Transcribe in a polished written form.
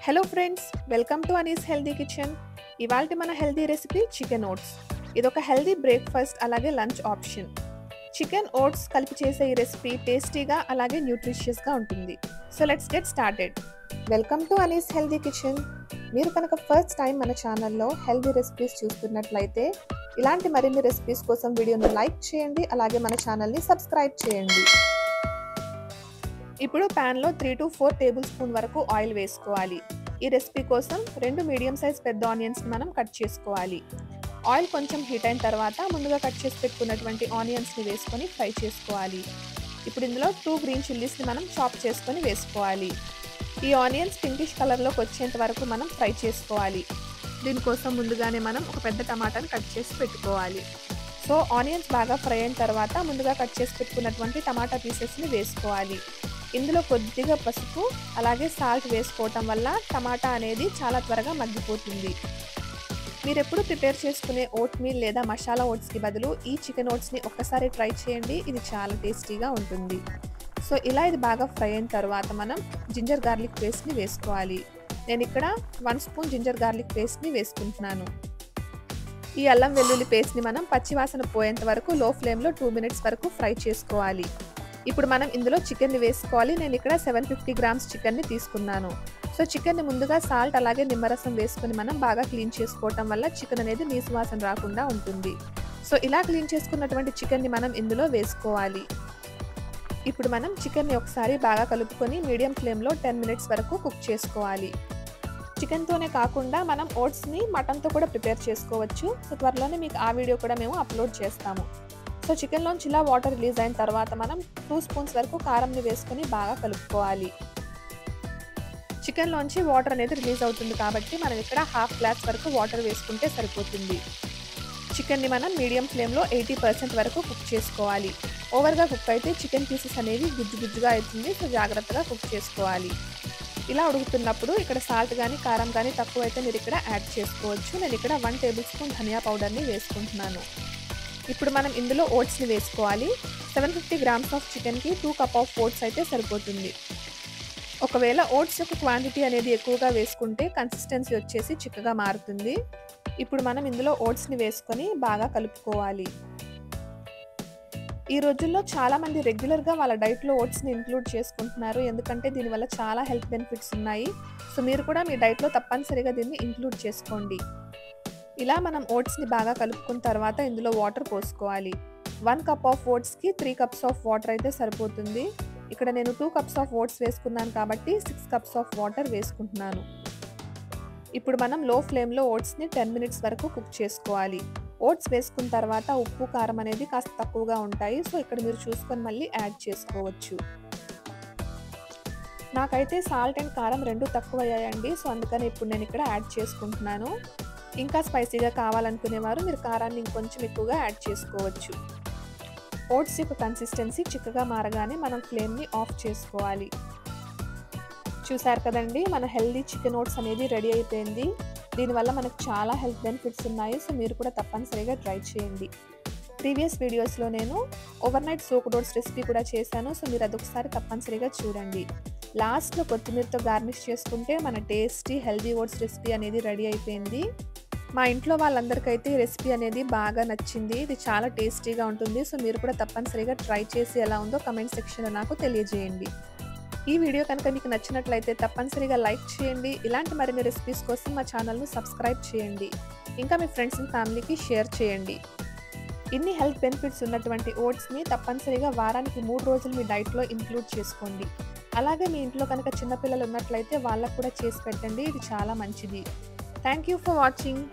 Hello friends, welcome to Anees healthy kitchen. ఇవాల్టి మన healthy recipe chicken oats. ఇదొక healthy breakfast అలాగే లంచ్ ఆప్షన్. చికెన్ ఓట్స్ కలిపి చేసే ఈ రెసిపీ టేస్టీగా అలాగే న్యూట్రిషియస్గా ఉంటుంది. So let's get started. Welcome to Anees healthy kitchen. మీరు కనుక ఫస్ట్ టైం మన ఛానల్లో హెల్దీ రెసిపీస్ చూస్తున్నట్లయితే ఇలాంటి మరిన్ని రెసిపీస్ కోసం వీడియోను లైక్ చేయండి, అలాగే మన ఛానల్ని సబ్స్క్రైబ్ చేయండి. ఇప్పుడు ప్యాన్లో 3 to 4 టేబుల్ స్పూన్ వరకు ఆయిల్ వేసుకోవాలి. ఈ రెసిపీ కోసం 2 మీడియం సైజ్ పెద్ద ఆనియన్స్ని మనం కట్ చేసుకోవాలి. ఆయిల్ కొంచెం హీట్ అయిన తర్వాత ముందుగా కట్ చేసి పెట్టుకున్నటువంటి ఆనియన్స్ని వేసుకొని ఫ్రై చేసుకోవాలి. ఇప్పుడు ఇందులో 2 గ్రీన్ చిల్లీస్ని మనం చాప్ చేసుకొని వేసుకోవాలి. ఈ ఆనియన్స్ పింకిష్ కలర్లోకి వచ్చేంత వరకు మనం ఫ్రై చేసుకోవాలి. దీనికోసం ముందుగానే మనం ఒక పెద్ద టమాటాని కట్ చేసి పెట్టుకోవాలి. సో ఆనియన్స్ బాగా ఫ్రై అయిన తర్వాత ముందుగా కట్ చేసి పెట్టుకున్నటువంటి టమాటా పీసెస్ని వేసుకోవాలి. ఇందులో కొద్దిగా పసుపు అలాగే సాల్ట్ వేసుకోవటం వల్ల టమాటా అనేది చాలా త్వరగా మగ్గిపోతుంది. మీరు ఎప్పుడు ప్రిపేర్ చేసుకునే ఓట్ మీల్ లేదా మసాలా ఓట్స్కి బదులు ఈ చికెన్ ఓట్స్ని ఒక్కసారి ట్రై చేయండి. ఇది చాలా టేస్టీగా ఉంటుంది. సో ఇలా ఇది బాగా ఫ్రై అయిన తర్వాత మనం జింజర్ గార్లిక్ పేస్ట్ని వేసుకోవాలి. నేను ఇక్కడ 1 స్పూన్ జింజర్ గార్లిక్ పేస్ట్ని వేసుకుంటున్నాను. ఈ అల్లం వెల్లుల్లి పేస్ట్ని మనం పచ్చివాసన పోయేంత వరకు లో ఫ్లేమ్లో 2 మినిట్స్ వరకు ఫ్రై చేసుకోవాలి. ఇప్పుడు మనం ఇందులో చికెన్ని వేసుకోవాలి. నేను ఇక్కడ 750 గ్రామ్స్ చికెన్ని తీసుకున్నాను. సో చికెన్ని ముందుగా సాల్ట్ అలాగే నిమ్మరసం వేసుకొని మనం బాగా క్లీన్ చేసుకోవటం వల్ల చికెన్ అనేది నీసు వాసన రాకుండా ఉంటుంది. సో ఇలా క్లీన్ చేసుకున్నటువంటి చికెన్ని మనం ఇందులో వేసుకోవాలి. ఇప్పుడు మనం చికెన్ని ఒకసారి బాగా కలుపుకొని మీడియం ఫ్లేమ్లో 10 మినిట్స్ వరకు కుక్ చేసుకోవాలి. చికెన్తోనే కాకుండా మనం ఓట్స్ని మటన్తో కూడా ప్రిపేర్ చేసుకోవచ్చు. సో త్వరలోనే మీకు ఆ వీడియో కూడా మేము అప్లోడ్ చేస్తాము. సో చికెన్లోంచి ఇలా వాటర్ రిలీజ్ అయిన తర్వాత మనం 2 స్పూన్స్ వరకు కారంని వేసుకొని బాగా కలుపుకోవాలి. చికెన్లోంచి వాటర్ అనేది రిలీజ్ అవుతుంది కాబట్టి మనం ఇక్కడ 1/2 గ్లాస్ వరకు వాటర్ వేసుకుంటే సరిపోతుంది. చికెన్ని మనం మీడియం ఫ్లేమ్లో 80% వరకు కుక్ చేసుకోవాలి. ఓవర్గా కుక్ అయితే చికెన్ పీసెస్ అనేవి గుజ్జుగా అవుతుంది. సో జాగ్రత్తగా కుక్ చేసుకోవాలి. ఇలా ఉడుకుతున్నప్పుడు ఇక్కడ సాల్ట్ కానీ కారం కానీ తక్కువైతే మీరు ఇక్కడ యాడ్ చేసుకోవచ్చు. నేను ఇక్కడ 1 టేబుల్ స్పూన్ ధనియా పౌడర్ని వేసుకుంటున్నాను. ఇప్పుడు మనం ఇందులో ఓట్స్ని వేసుకోవాలి. 750 గ్రామ్స్ ఆఫ్ చికెన్కి 2 కప్ ఆఫ్ ఓట్స్ అయితే సరిపోతుంది. ఒకవేళ ఓట్స్ యొక్క క్వాంటిటీ అనేది ఎక్కువగా వేసుకుంటే కన్సిస్టెన్సీ వచ్చేసి చిక్కగా మారుతుంది. ఇప్పుడు మనం ఇందులో ఓట్స్ని వేసుకొని బాగా కలుపుకోవాలి. ఈ రోజుల్లో చాలామంది రెగ్యులర్గా వాళ్ళ డైట్లో ఓట్స్ని ఇంక్లూడ్ చేసుకుంటున్నారు. ఎందుకంటే దీనివల్ల చాలా హెల్త్ బెనిఫిట్స్ ఉన్నాయి. సో మీరు కూడా మీ డైట్లో తప్పనిసరిగా దీన్ని ఇంక్లూడ్ చేసుకోండి. ఇలా మనం ఓట్స్ని బాగా కలుపుకున్న తర్వాత ఇందులో వాటర్ పోసుకోవాలి. 1 కప్ ఆఫ్ ఓట్స్కి 3 కప్స్ ఆఫ్ వాటర్ అయితే సరిపోతుంది. ఇక్కడ నేను 2 కప్స్ ఆఫ్ ఓట్స్ వేసుకున్నాను కాబట్టి 6 కప్స్ ఆఫ్ వాటర్ వేసుకుంటున్నాను. ఇప్పుడు మనం లో ఫ్లేమ్లో ఓట్స్ని 10 మినిట్స్ వరకు కుక్ చేసుకోవాలి. ఓట్స్ వేసుకున్న తర్వాత ఉప్పు కారం అనేది కాస్త తక్కువగా ఉంటాయి. సో ఇక్కడ మీరు చూసుకొని మళ్ళీ యాడ్ చేసుకోవచ్చు. నాకైతే సాల్ట్ అండ్ కారం 2 తక్కువ అయ్యాయండి. సో అందుకని ఇప్పుడు నేను ఇక్కడ యాడ్ చేసుకుంటున్నాను. ఇంకా స్పైసీగా కావాలనుకునేవారు మీరు కారాన్ని ఇంకొంచెం ఎక్కువగా యాడ్ చేసుకోవచ్చు. ఓట్స్ యొక్క కన్సిస్టెన్సీ చిక్కగా మారగానే మనం ఫ్లేమ్ని ఆఫ్ చేసుకోవాలి. చూసారు కదండి, మన హెల్దీ చికెన్ ఓట్స్ అనేది రెడీ అయిపోయింది. దీనివల్ల మనకు చాలా హెల్త్ బెనిఫిట్స్ ఉన్నాయి. సో మీరు కూడా తప్పనిసరిగా ట్రై చేయండి. ప్రీవియస్ వీడియోస్లో నేను ఓవర్నైట్ సోక్డ్ ఓట్స్ రెసిపీ కూడా చేశాను. సో మీరు అదొకసారి తప్పనిసరిగా చూడండి. లాస్ట్లో కొత్తిమీరతో గార్నిష్ చేసుకుంటే మన టేస్టీ హెల్దీ ఓట్స్ రెసిపీ అనేది రెడీ అయిపోయింది. మా ఇంట్లో వాళ్ళందరికైతే ఈ రెసిపీ అనేది బాగా నచ్చింది. ఇది చాలా టేస్టీగా ఉంటుంది. సో మీరు కూడా తప్పనిసరిగా ట్రై చేసి ఎలా ఉందో కమెంట్ సెక్షన్లో నాకు తెలియజేయండి. ఈ వీడియో కనుక మీకు నచ్చినట్లయితే తప్పనిసరిగా లైక్ చేయండి. ఇలాంటి మరిన్ని రెసిపీస్ కోసం మా ఛానల్ను సబ్స్క్రైబ్ చేయండి. ఇంకా మీ ఫ్రెండ్స్ అండ్ ఫ్యామిలీకి షేర్ చేయండి. ఇన్ని హెల్త్ బెనిఫిట్స్ ఉన్నటువంటి ఓట్స్ని తప్పనిసరిగా వారానికి 3 రోజులు మీ డైట్లో ఇంక్లూడ్ చేసుకోండి. అలాగే మీ ఇంట్లో కనుక చిన్నపిల్లలు ఉన్నట్లయితే వాళ్ళకు కూడా చేసి పెట్టండి. ఇది చాలా మంచిది. Thank you for watching.